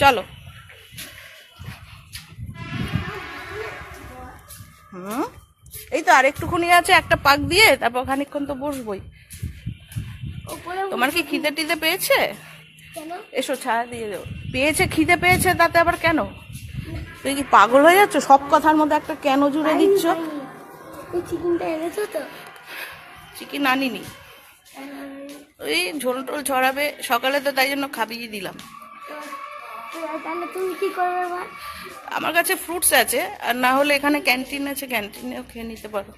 চলো। এই তো আর একটুখানি আছে, একটা পাক দিয়ে তারপর খানিকক্ষণ তো বসবোই। তোমার কি খিদে টিদে পেয়েছে? এসো ছায়া দিয়ে দেবো। পেয়েছে, খিদে পেয়েছে, তাতে আবার কেন? তুই কি পাগল হয়ে যাচ্ছ? সব কথার মধ্যে একটা কেন জুড়ে দিচ্ছ? চিকেনটা এনেছো তো? চিকেন আনিনি, ওই ঝোল টোল ছড়াবে সকালে, তো তাই জন্য খাবিয়ে দিলাম। তাহলে তুমি কি করবে? আমার কাছে ফ্রুটস আছে, আর না হলে এখানে ক্যান্টিন আছে, ক্যান্টিনেও খেয়ে নিতে পারো।